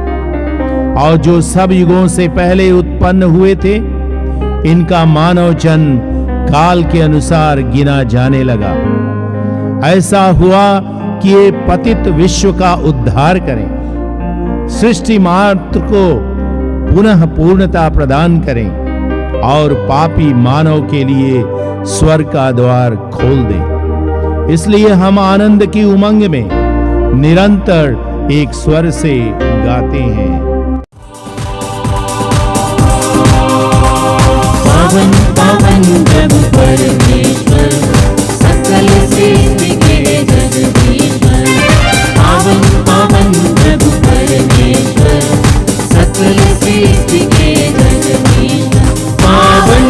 और जो सब युगों से पहले उत्पन्न हुए थे, इनका मानव जन्म काल के अनुसार गिना जाने लगा। ऐसा हुआ कि ये पतित विश्व का उद्धार करें, सृष्टि मात्र को पुनः पूर्णता प्रदान करें और पापी मानव के लिए स्वर्ग का द्वार खोल दें। इसलिए हम आनंद की उमंग में निरंतर एक स्वर से गाते हैं। पावन पावन प्रभु परमेश्वर, सकल सृष्टि के जगदीश्वर। पावन पावन प्रभु परमेश्वर, सकल सृष्टि के जगदीश्वर। पावन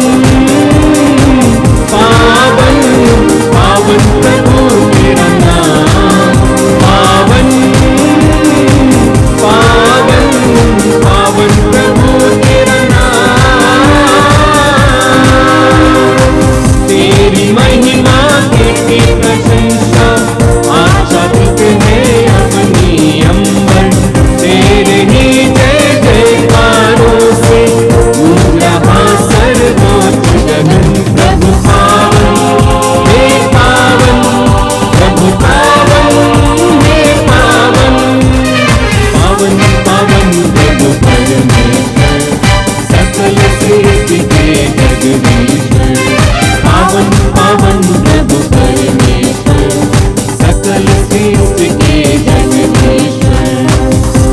पावन पावन प्रभु तेरा नाम। पावन पावन पावन प्रभु तेरा नाम। तेरी महिमा की प्रशंसा आच्छादित है अपनी अंबर। तेरे ही जय जयकारों से गूंज रहा सर्वोच्च गगन। प्रभु पावन हे पावन, प्रभु पावन हे पावन। पावन पावन प्रभु परमेश्वर, सकल सृष्टि के जगदीश्वर। पावन पावन प्रभु परमेश्वर, सकल सृष्टि के जगदीश्वर।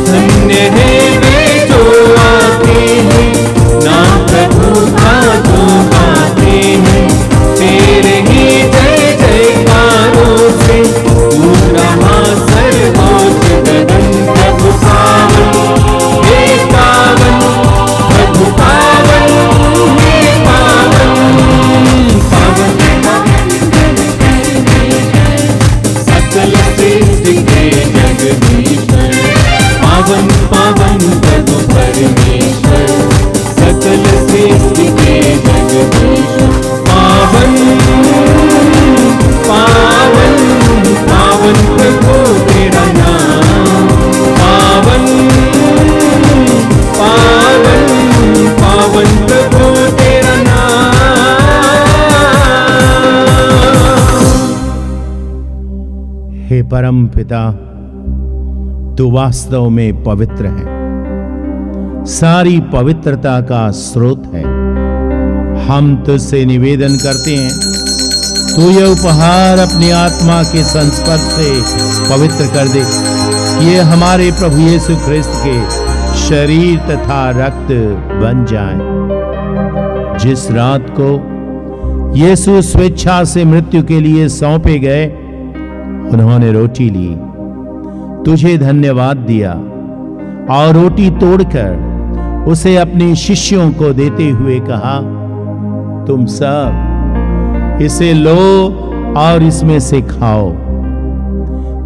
धन्य है वे जो आते हैं, नाम प्रभु का जो गाते हैं। तेरे ही जय जयकारों से गूंज रहा सर्वोच्च गगन। प्रभु पावन हे पावन, प्रभु पावन हे पावन। पावन सकल सृष्टि के जगदीश्वर। पावन पावन प्रभु परमेश्वर, सकल सृष्टि के जगदीश्वर। पावन पावन पावन प्रभु तेरा नाम। पावन पावन पावन प्रभु तेरा नाम। हे परम पिता, तू वास्तव में पवित्र है, सारी पवित्रता का स्रोत है। हम तुझसे निवेदन करते हैं, तू यह उपहार अपनी आत्मा के संस्पर्श से पवित्र कर दे। ये हमारे प्रभु यीशु ख्रिस्त के शरीर तथा रक्त बन जाएं। जिस रात को यीशु स्वेच्छा से मृत्यु के लिए सौंपे गए, उन्होंने रोटी ली, तुझे धन्यवाद दिया और रोटी तोड़कर उसे अपने शिष्यों को देते हुए कहा, तुम सब इसे लो और इसमें से खाओ,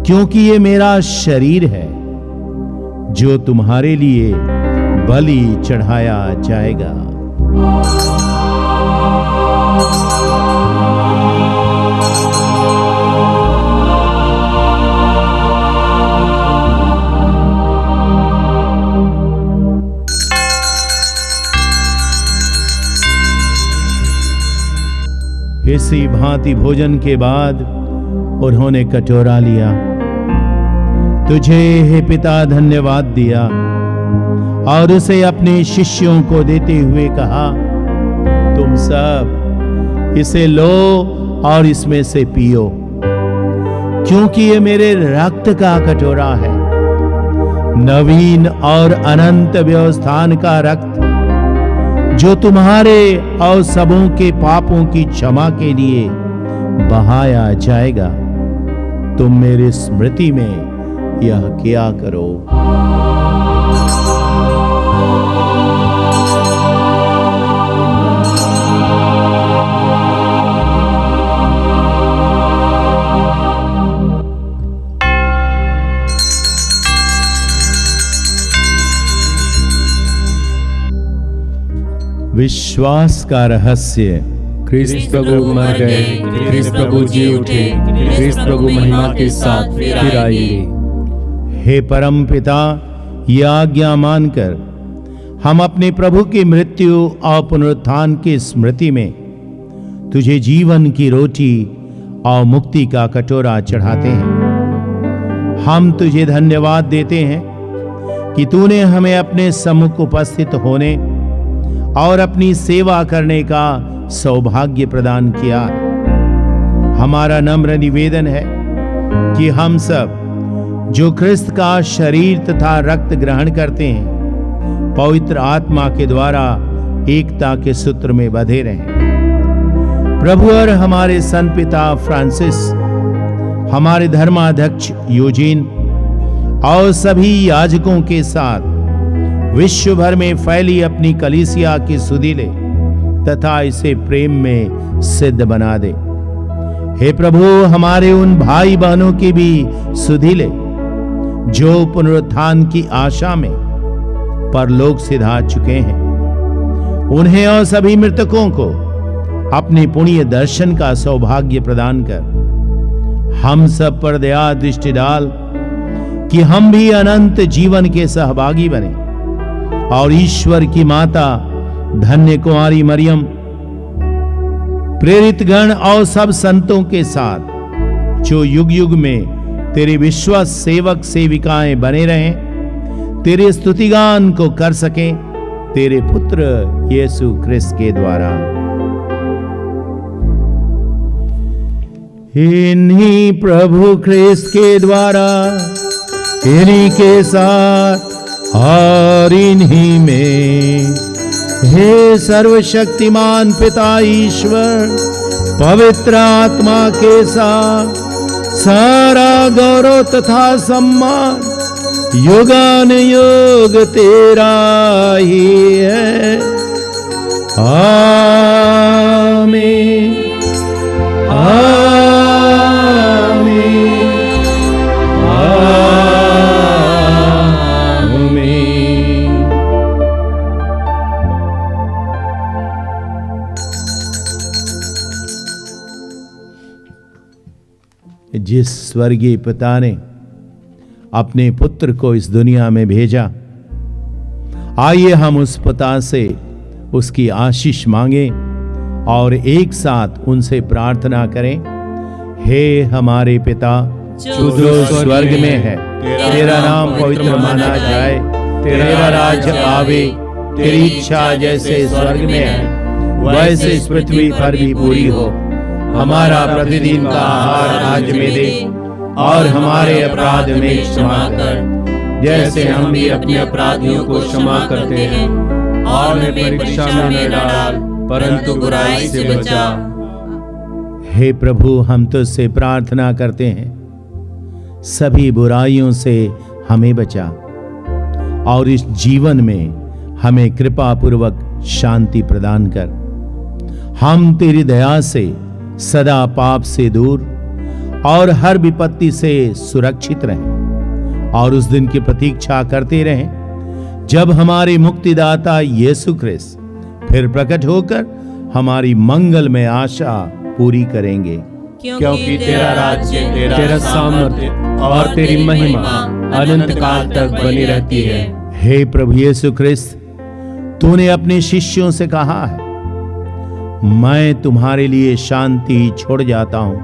क्योंकि ये मेरा शरीर है जो तुम्हारे लिए बलि चढ़ाया जाएगा। इसी भांति भोजन के बाद उन्होंने कटोरा लिया, तुझे हे पिता धन्यवाद दिया और उसे अपने शिष्यों को देते हुए कहा, तुम सब इसे लो और इसमें से पियो, क्योंकि ये मेरे रक्त का कटोरा है, नवीन और अनंत व्यवस्थान का रक्त, जो तुम्हारे और सबों के पापों की क्षमा के लिए बहाया जाएगा। तुम मेरी स्मृति में यह किया करो। विश्वास का रहस्य। ख्रीस्त प्रभु मर गए, ख्रीस्त प्रभु जी उठे, ख्रीस्त प्रभु महिमा के साथ फिर आएंगे। हे परम पिता, ये आज्ञा मानकर हम अपने प्रभु की मृत्यु और पुनरुत्थान की स्मृति में तुझे जीवन की रोटी और मुक्ति का कटोरा चढ़ाते हैं। हम तुझे धन्यवाद देते हैं कि तूने हमें अपने सम्मुख उपस्थित होने और अपनी सेवा करने का सौभाग्य प्रदान किया। हमारा नम्र निवेदन है कि हम सब जो ख्रिस्त का शरीर तथा रक्त ग्रहण करते हैं, पवित्र आत्मा के द्वारा एकता के सूत्र में बंधे रहें। प्रभु और हमारे संत पिता फ्रांसिस, हमारे धर्माध्यक्ष यूजीन और सभी याजकों के साथ विश्व भर में फैली अपनी कलीसिया की सुधि ले तथा इसे प्रेम में सिद्ध बना दे। हे प्रभु, हमारे उन भाई बहनों की भी सुधि ले जो पुनरुत्थान की आशा में परलोक सिधा चुके हैं। उन्हें और सभी मृतकों को अपने पुण्य दर्शन का सौभाग्य प्रदान कर हम सब पर दया दृष्टि डाल कि हम भी अनंत जीवन के सहभागी बने और ईश्वर की माता धन्य कुमारी मरियम, प्रेरित गण और सब संतों के साथ जो युग युग में तेरे विश्वास सेवक सेविकाएं बने रहें, तेरे स्तुतिगान को कर सकें तेरे पुत्र यीशु ख्रिस्त के द्वारा। इन्हीं प्रभु ख्रिस्त के द्वारा, इन्हीं के साथ और इन्हीं में, हे सर्वशक्तिमान पिता ईश्वर, पवित्र आत्मा के साथ सारा गौरव तथा सम्मान युगान युग तेरा ही है। आमीन, आमीन, आमीन। जिस स्वर्गीय पिता ने अपने पुत्र को इस दुनिया में भेजा, आइए हम उस पिता से उसकी आशीष मांगे और एक साथ उनसे प्रार्थना करें। हे हमारे पिता जो स्वर्ग में है, तेरा नाम पवित्र माना जाए, तेरा राज्य आवे, तेरी इच्छा जैसे स्वर्ग में है वैसे इस पृथ्वी पर भी पूरी हो। हमारा प्रतिदिन का आहार आज में दे और हमारे अपराध में क्षमा कर, जैसे हम भी अपने अपराधियों को क्षमा करते हैं, और हमें परीक्षा में न डाल परंतु बुराई से बचा। हे प्रभु, हम तुझसे प्रार्थना करते हैं, सभी बुराइयों से हमें बचा और इस जीवन में हमें कृपा पूर्वक शांति प्रदान कर। हम तेरी दया से सदा पाप से दूर और हर विपत्ति से सुरक्षित रहें और उस दिन की प्रतीक्षा करते रहें जब हमारे मुक्तिदाता यीशु ख्रिस्त फिर प्रकट होकर हमारी मंगलमय आशा पूरी करेंगे। क्योंकि तेरा राज्य, तेरा सामर्थ्य और तेरी महिमा अनंत काल तक बनी रहती है। हे प्रभु यीशु ख्रिस्त, तूने अपने शिष्यों से कहा है, मैं तुम्हारे लिए शांति छोड़ जाता हूं,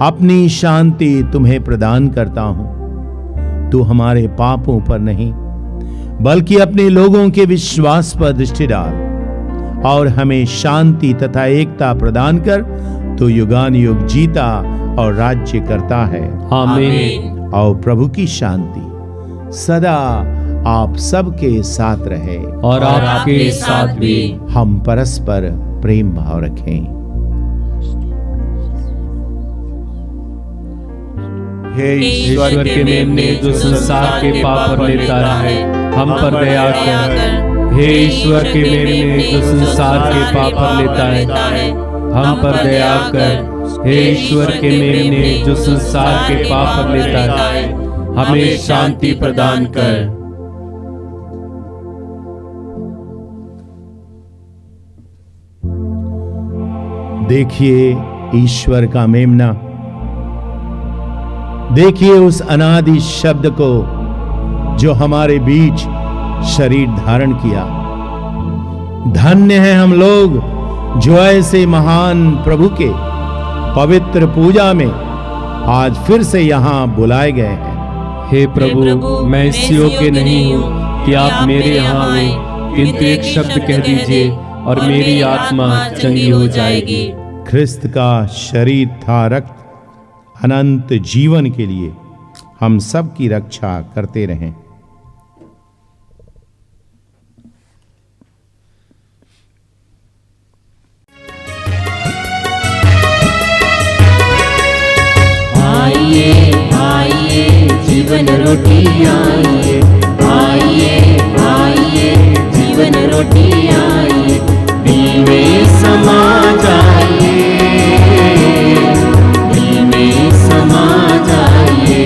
अपनी शांति तुम्हें प्रदान करता हूं। तू हमारे पापों पर नहीं बल्कि अपने लोगों के विश्वास पर दृष्टि डाल और हमें शांति तथा एकता प्रदान कर तो युगान युग जीता और राज्य करता है। आमीन। और प्रभु की शांति सदा आप सबके साथ रहे और आपके साथ भी। हम परस्पर प्रेम भाव रखें। हे ईश्वर के मेमने जो संसार के पाप पर लेता है, हम पर दया कर। हे ईश्वर के मेमने जो संसार के पाप पर लेता है, हम पर दया कर। हे ईश्वर के मेमने जो संसार के पाप पर लेता है, हमें शांति प्रदान कर। देखिए ईश्वर का मेमना, देखिए उस अनादि शब्द को जो हमारे बीच शरीर धारण किया। धन्य है हम लोग जो ऐसे महान प्रभु के पवित्र पूजा में आज फिर से यहाँ बुलाए गए हैं। हे प्रभु, मैं इस योग्य नहीं हूँ कि आप मेरे यहाँ आएं, किंतु एक शब्द कह दीजिए और मेरी आत्मा चंगी हो जाएगी। ख्रिस्त का शरीर था रक्त अनंत जीवन के लिए हम सब की रक्षा करते रहें। आइए आइए जीवन रोटी आइए, आइए आइए जीवन रोटी आइए, दिल में समा जाइए, दिल में समा जाइए,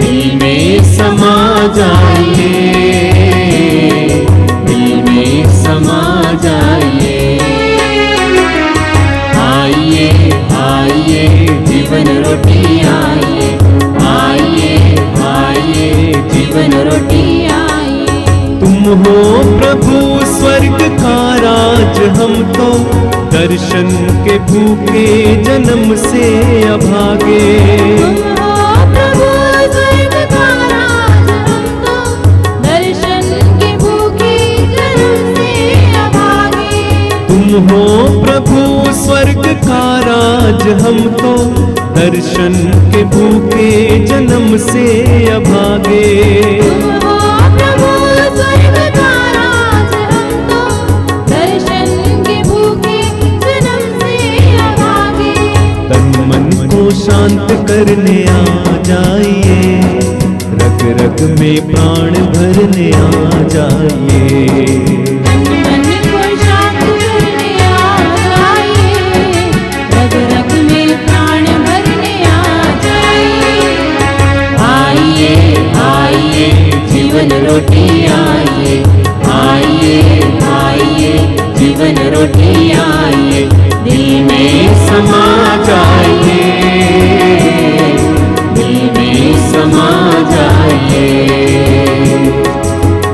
दिल में समा जाइए, दिल में समा जाइए। आइए आइए जीवन रोटी आइए, आइए आइए जीवन रोटी आइए। तुम हो प्रभु स्वर्ग का राज, हम तो दर्शन के भूखे जन्म से अभागे। तुम हो प्रभु स्वर्ग का राज, हम तो दर्शन के भूखे जन्म से अभागे। तुम हो प्रभु स्वर्ग का राज, हम तो दर्शन के भूखे जन्म से अभागे। तुम हो प्रभु स्वर्ग का राज, हम तो दर्शन के भूखे जन्म से अभागे। तन मन को शांत करने आ जाइए, रग रग में प्राण भरने आ जाइए। मन को शांत करने आ जाइए, रग रग में प्राण भरने आ जाइए। आइए आइए जीवन रोटी आइए, आइए आइए जीवन रोटी आइए, दिल में समा जाइए, दिल में समा जाइए,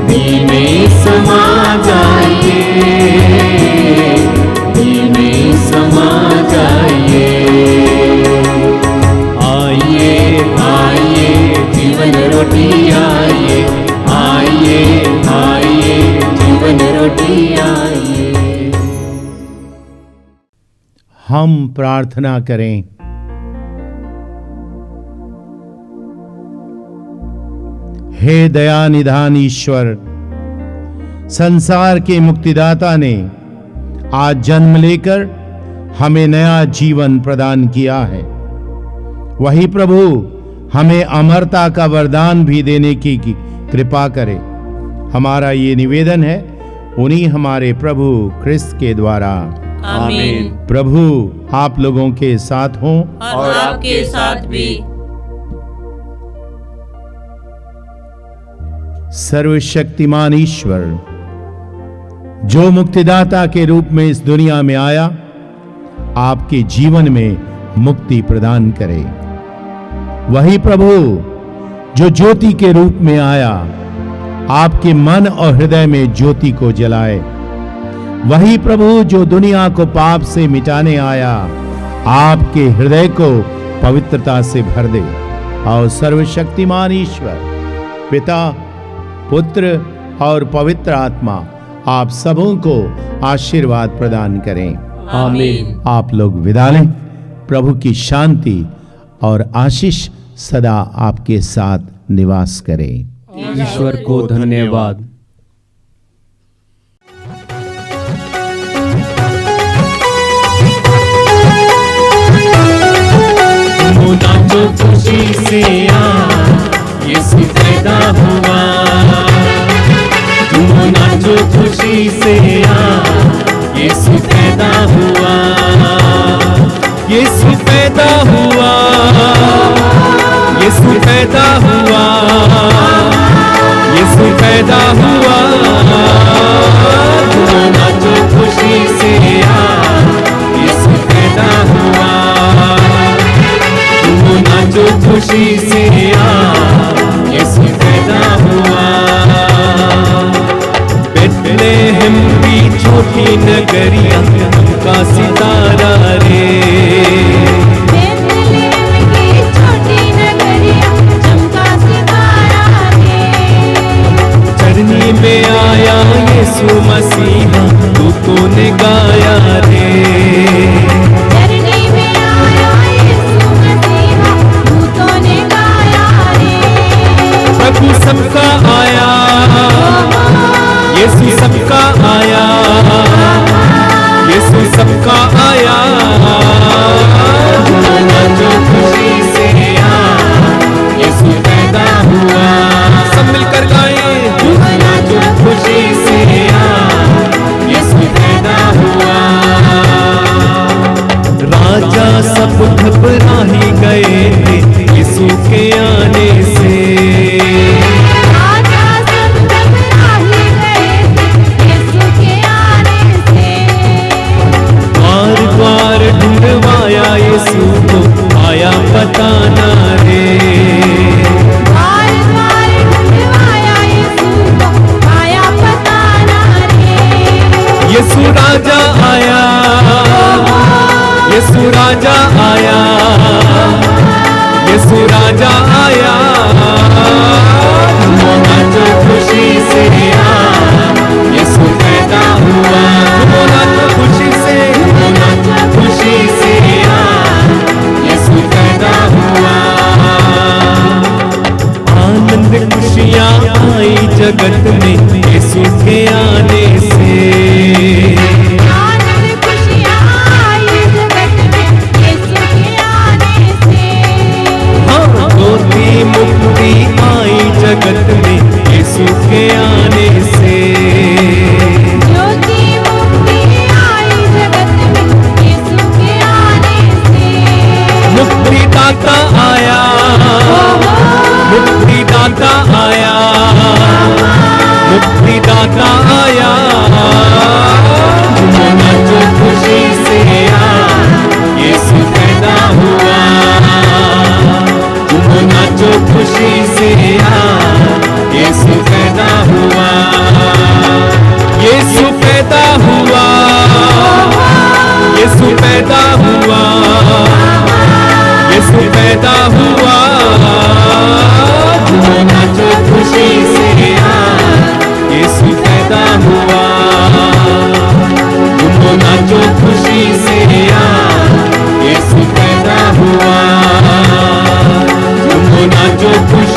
दिल में समा जाइए, दिल में समा जाइए। आइए आइए जीवन रोटी आइए, आइए आइए जीवन रोटी आइए। हम प्रार्थना करें। हे दया निधान ईश्वर, संसार के मुक्तिदाता ने आज जन्म लेकर हमें नया जीवन प्रदान किया है। वही प्रभु हमें अमरता का वरदान भी देने की कृपा करे। हमारा ये निवेदन है उन्हीं हमारे प्रभु ख्रिस्त के द्वारा। आमीन। प्रभु आप लोगों के साथ हों और आपके साथ भी। सर्वशक्तिमान ईश्वर जो मुक्तिदाता के रूप में इस दुनिया में आया, आपके जीवन में मुक्ति प्रदान करे। वही प्रभु जो ज्योति के रूप में आया, आपके मन और हृदय में ज्योति को जलाए। वही प्रभु जो दुनिया को पाप से मिटाने आया, आपके हृदय को पवित्रता से भर दे। और सर्वशक्तिमान ईश्वर पिता, पुत्र और पवित्र आत्मा आप सबों को आशीर्वाद प्रदान करें। आमीन। आप लोग विदा लें। प्रभु की शांति और आशीष सदा आपके साथ निवास करें। ईश्वर को धन्यवाद। नाचो खुशी से यीशु पैदा हुआ। तुम नाचो खुशी से यीशु पैदा हुआ। यीशु पैदा हुआ। यीशु पैदा हुआ। यीशु पैदा हुआ। तुम नाचो खुशी से यीशु पैदा हुआ। नाचो खुशी से यीशु पैदा हुआ। बेथलेहम की छोटी नगरिया का सितारा रे। बेथलेहम की छोटी नगरिया चमका सितारा रे। चरनी में आया यीशु मसीहा, दूतों ने गाया रे। प्रभु सबका आया, यीशु सबका आया। यीशु सबका आया। नाचो खुशी से यीशु पैदा हुआ। सब मिलकर गाएं। नाचो खुशी से यीशु पैदा हुआ। राजा सब घबरा ही गए थे यीशु के आने से। राजा सब घबरा ही गए थे यीशु के आने से। द्वार द्वार ढूंढवाया यीशु को आया बताना रे। द्वार द्वार ढूंढवाया यीशु को आया बताना रे। यीशु राजा आया। यीशु राजा आया। यीशु राजा आया। नाचो खुशी से यीशु पैदा हुआ। नाचो खुशी से। नाचो खुशी से यीशु पैदा हुआ। आनंद खुशियाँ आई जगत में यीशु के आने से। मुक्ति आई जगत में यीशु के आने से। ज्योति मुक्ति आई जगत में यीशु के आने से। मुक्ति दाता आया। मुक्ति दाता आया। मुक्ति दाता आया। नाचो खुशी से यीशु पैदा हुआ। नाचो खुशी से यीशु पैदा हुआ। यीशु पैदा हुआ। यीशु पैदा हुआ। यीशु पैदा हुआ। नाचो खुशी से यीशु पैदा हुआ। नाचो खुशी से यीशु पैदा हुआ। नाचो खुशी